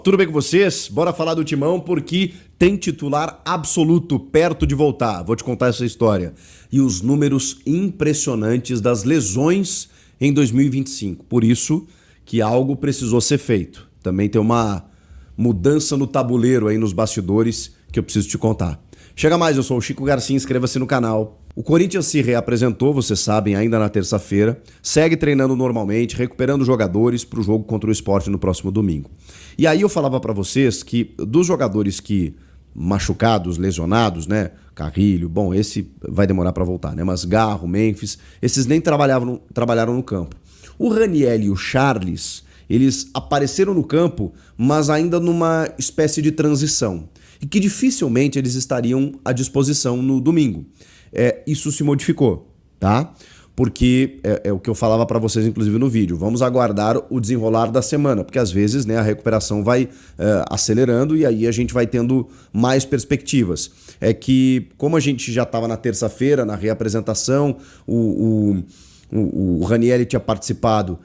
Tudo bem com vocês? Bora falar do Timão porque tem titular absoluto perto de voltar. Vou te contar essa história. E os números impressionantes das lesões em 2025. Por isso que algo precisou ser feito. Também tem uma mudança no tabuleiro aí nos bastidores que eu preciso te contar. Chega mais, eu sou o Chico Garcia, inscreva-se no canal. O Corinthians se reapresentou, vocês sabem, ainda na terça-feira, segue treinando normalmente, recuperando jogadores para o jogo contra o Sport no próximo domingo. E aí eu falava para vocês que dos jogadores que machucados, lesionados, né, Carrilho, bom, esse vai demorar para voltar, né, mas Garro, Memphis, esses nem trabalharam no campo. O Raniel e o Charles, eles apareceram no campo, mas ainda numa espécie de transição, e que dificilmente eles estariam à disposição no domingo. Isso se modificou, tá? Porque é o que eu falava para vocês, inclusive, no vídeo. Vamos aguardar o desenrolar da semana, porque às vezes, né, a recuperação vai acelerando e aí a gente vai tendo mais perspectivas. É que, como a gente já estava na terça-feira, na reapresentação, o Raniel tinha participado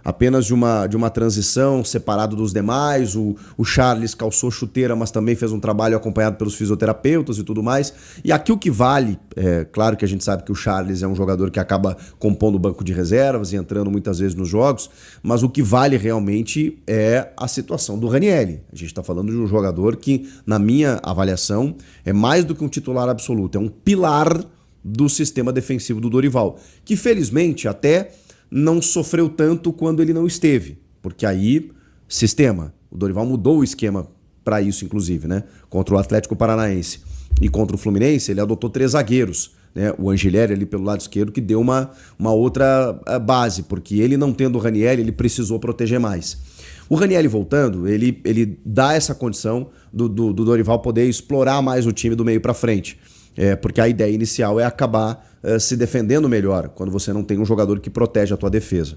apenas de uma transição, separado dos demais. O Charles calçou chuteira, mas também fez um trabalho acompanhado pelos fisioterapeutas e tudo mais. E aqui o que vale, claro que a gente sabe que o Charles é um jogador que acaba compondo o banco de reservas e entrando muitas vezes nos jogos, mas o que vale realmente é a situação do Raniel. A gente está falando de um jogador que, na minha avaliação, é mais do que um titular absoluto, é um pilar do sistema defensivo do Dorival, que felizmente até não sofreu tanto quando ele não esteve, porque aí, sistema, o Dorival mudou o esquema para isso, inclusive, né? Contra o Atlético Paranaense e contra o Fluminense, ele adotou 3 zagueiros, né? O Angelieri ali pelo lado esquerdo, que deu uma outra base, porque ele não tendo o Raniel, ele precisou proteger mais. O Raniel voltando, ele dá essa condição do Dorival poder explorar mais o time do meio para frente. Porque a ideia inicial é acabar se defendendo melhor quando você não tem um jogador que protege a tua defesa.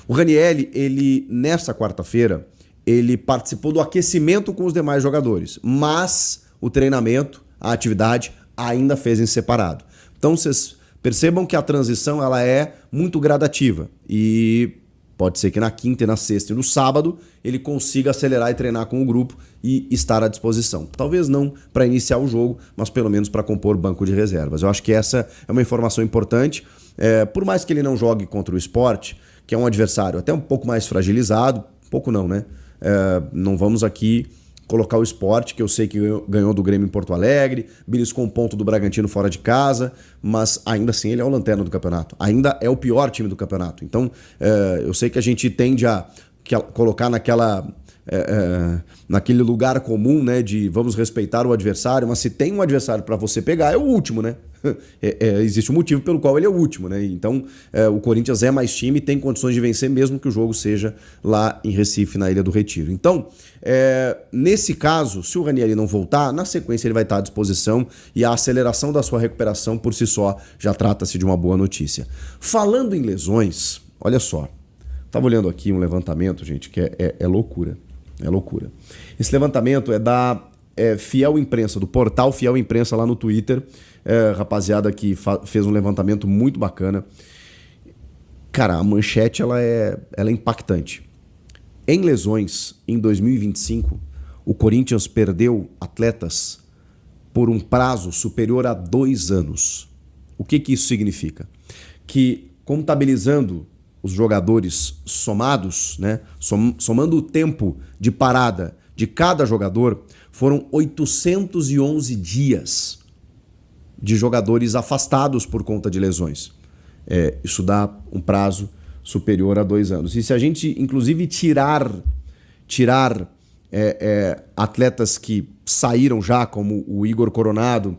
O Raniel, ele nessa quarta-feira, ele participou do aquecimento com os demais jogadores, mas o treinamento, a atividade, ainda fez em separado. Então vocês percebam que a transição ela é muito gradativa e pode ser que na quinta e na sexta e no sábado ele consiga acelerar e treinar com o grupo e estar à disposição. Talvez não para iniciar o jogo, mas pelo menos para compor banco de reservas. Eu acho que essa é uma informação importante. Por mais que ele não jogue contra o Sport, que é um adversário até um pouco mais fragilizado, pouco não, né? Não vamos aqui colocar o Sport, que eu sei que ganhou do Grêmio em Porto Alegre, beliscou um ponto do Bragantino fora de casa, mas ainda assim ele é o lanterna do campeonato. Ainda é o pior time do campeonato. Então, eu sei que a gente tende a colocar naquele lugar comum, né, de vamos respeitar o adversário, mas se tem um adversário para você pegar, é o último, né? Existe um motivo pelo qual ele é o último, né? Então, o Corinthians é mais time e tem condições de vencer, mesmo que o jogo seja lá em Recife, na Ilha do Retiro. Então, nesse caso, se o Raniel não voltar, na sequência ele vai estar à disposição e a aceleração da sua recuperação por si só já trata-se de uma boa notícia. Falando em lesões, olha só, estava olhando aqui um levantamento, gente, que é loucura. É loucura. Esse levantamento é da Fiel Imprensa, do portal Fiel Imprensa lá no Twitter. Rapaziada que fez um levantamento muito bacana. Cara, a manchete ela é impactante. Em lesões, em 2025, o Corinthians perdeu atletas por um prazo superior a 2 anos. O que isso significa? Que, contabilizando os jogadores somados, né, somando o tempo de parada de cada jogador, foram 811 dias de jogadores afastados por conta de lesões. Isso dá um prazo superior a 2 anos. E se a gente, inclusive, tirar atletas que saíram já, como o Igor Coronado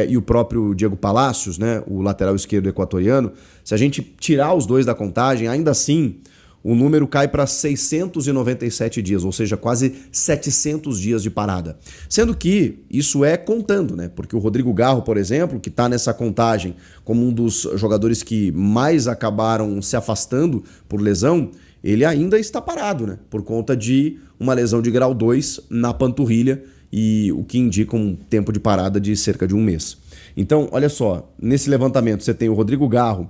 e o próprio Diego Palacios, né, o lateral esquerdo equatoriano, se a gente tirar os dois da contagem, ainda assim o número cai para 697 dias, ou seja, quase 700 dias de parada. Sendo que isso é contando, né? Porque o Rodrigo Garro, por exemplo, que está nessa contagem como um dos jogadores que mais acabaram se afastando por lesão, ele ainda está parado, né? Por conta de uma lesão de grau 2 na panturrilha, e o que indica um tempo de parada de cerca de 1 mês. Então, olha só, nesse levantamento você tem o Rodrigo Garro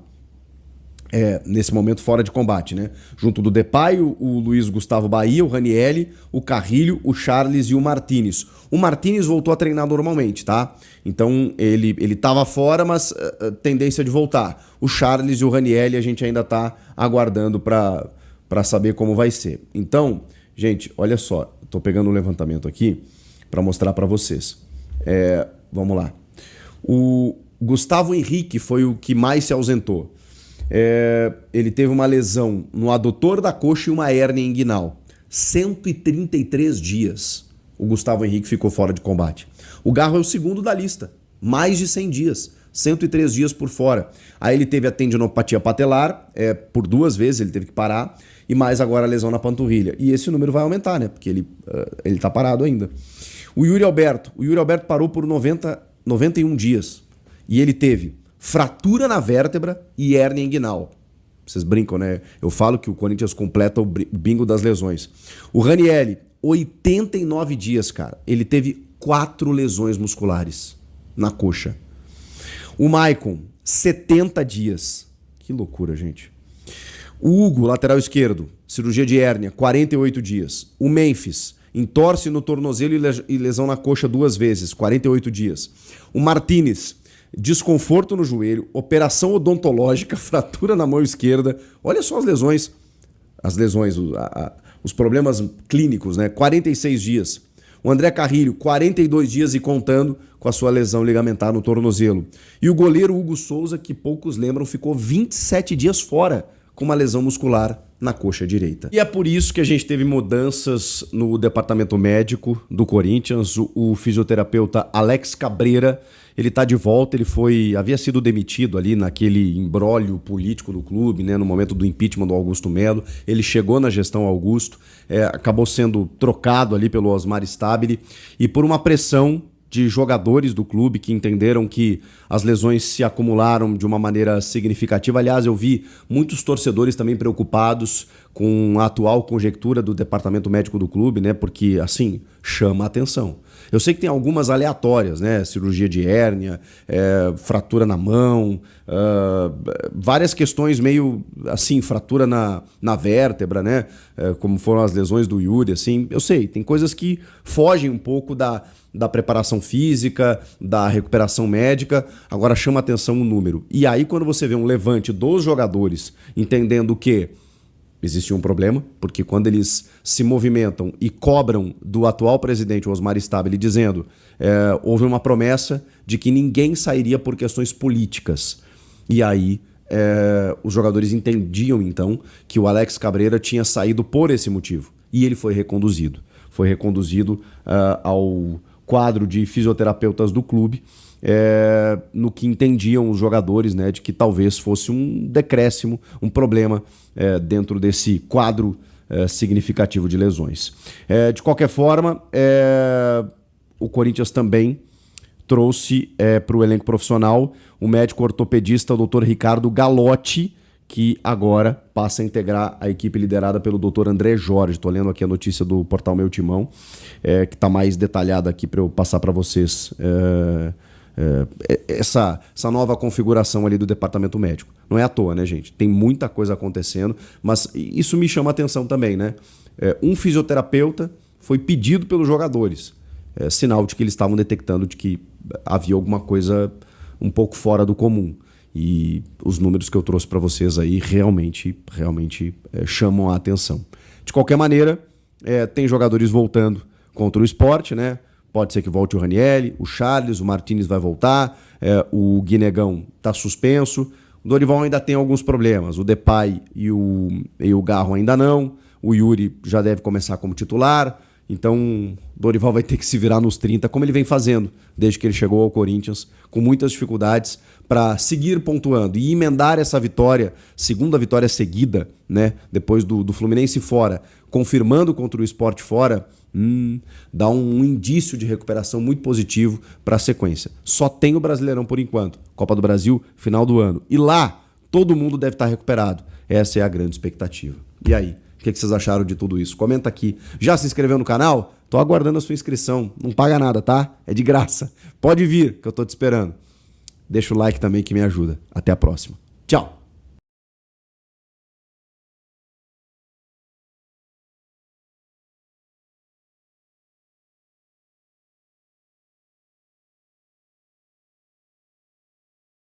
nesse momento fora de combate, né? Junto do Depay, o Luiz Gustavo Bahia, o Ranieri, o Carrilho, o Charles e o Martínez. O Martínez voltou a treinar normalmente, tá? Então ele tava fora, mas tendência de voltar. O Charles e o Ranieri a gente ainda tá aguardando para saber como vai ser. Então, gente, olha só, tô pegando um levantamento aqui para mostrar para vocês. Vamos lá. O Gustavo Henrique foi o que mais se ausentou. Ele teve uma lesão no adutor da coxa e uma hérnia inguinal. 133 dias o Gustavo Henrique ficou fora de combate. O Garro é o segundo da lista. Mais de 100 dias. 103 dias por fora. Aí ele teve a tendinopatia patelar, por 2 vezes ele teve que parar, e mais agora a lesão na panturrilha. E esse número vai aumentar, né? Porque ele tá parado ainda. O Yuri Alberto parou por 91 dias. E ele teve fratura na vértebra e hérnia inguinal. Vocês brincam, né? Eu falo que o Corinthians completa o bingo das lesões. O Ranieri, 89 dias, cara. Ele teve 4 lesões musculares na coxa. O Maicon, 70 dias. Que loucura, gente. O Hugo, lateral esquerdo, cirurgia de hérnia, 48 dias. O Memphis, entorse no tornozelo e lesão na coxa 2 vezes, 48 dias. O Martínez, desconforto no joelho, operação odontológica, fratura na mão esquerda. Olha só as lesões, os problemas clínicos, né? 46 dias. O André Carrilho, 42 dias e contando com a sua lesão ligamentar no tornozelo. E o goleiro Hugo Souza, que poucos lembram, ficou 27 dias fora com uma lesão muscular na coxa direita. E é por isso que a gente teve mudanças no departamento médico do Corinthians. O fisioterapeuta Alex Cabreira, ele tá de volta, havia sido demitido ali naquele imbróglio político do clube, né, no momento do impeachment do Augusto Melo. Ele chegou na gestão Augusto, acabou sendo trocado ali pelo Osmar Stabile e por uma pressão de jogadores do clube que entenderam que as lesões se acumularam de uma maneira significativa. Aliás, eu vi muitos torcedores também preocupados com a atual conjectura do departamento médico do clube, né? Porque, assim, chama a atenção. Eu sei que tem algumas aleatórias, né? Cirurgia de hérnia, fratura na mão, várias questões meio assim, fratura na vértebra, né? Como foram as lesões do Yuri, assim. Eu sei, tem coisas que fogem um pouco da preparação física, da recuperação médica. Agora chama atenção o número. E aí, quando você vê um levante dos jogadores entendendo que existe um problema, porque quando eles se movimentam e cobram do atual presidente, Osmar Stabile, dizendo houve uma promessa de que ninguém sairia por questões políticas. E aí os jogadores entendiam, então, que o Alex Cabreira tinha saído por esse motivo. E ele foi reconduzido. Foi reconduzido ao quadro de fisioterapeutas do clube, no que entendiam os jogadores, né, de que talvez fosse um decréscimo, um problema dentro desse quadro significativo de lesões. De qualquer forma, o Corinthians também trouxe para o elenco profissional o médico ortopedista Dr. Ricardo Galotti, que agora passa a integrar a equipe liderada pelo Dr. André Jorge. Estou lendo aqui a notícia do portal Meu Timão, que está mais detalhada aqui para eu passar para vocês essa nova configuração ali do departamento médico. Não é à toa, né, gente? Tem muita coisa acontecendo, mas isso me chama a atenção também, né? Um fisioterapeuta foi pedido pelos jogadores, sinal de que eles estavam detectando de que havia alguma coisa um pouco fora do comum. E os números que eu trouxe para vocês aí realmente chamam a atenção. De qualquer maneira, tem jogadores voltando contra o Sport, né? Pode ser que volte o Ranieri, o Charles, o Martínez vai voltar, o Guinegão está suspenso, o Dorival ainda tem alguns problemas, o Depay e o Garro ainda não, o Yuri já deve começar como titular, então o Dorival vai ter que se virar nos 30, como ele vem fazendo desde que ele chegou ao Corinthians, com muitas dificuldades, para seguir pontuando e emendar essa vitória, segunda vitória seguida, né, depois do Fluminense fora, confirmando contra o Sport fora, dá um indício de recuperação muito positivo para a sequência. Só tem o Brasileirão por enquanto, Copa do Brasil, final do ano. E lá, todo mundo deve estar recuperado. Essa é a grande expectativa. E aí, o que vocês acharam de tudo isso? Comenta aqui. Já se inscreveu no canal? Tô aguardando a sua inscrição. Não paga nada, tá? É de graça. Pode vir, que eu tô te esperando. Deixa o like também que me ajuda. Até a próxima. Tchau!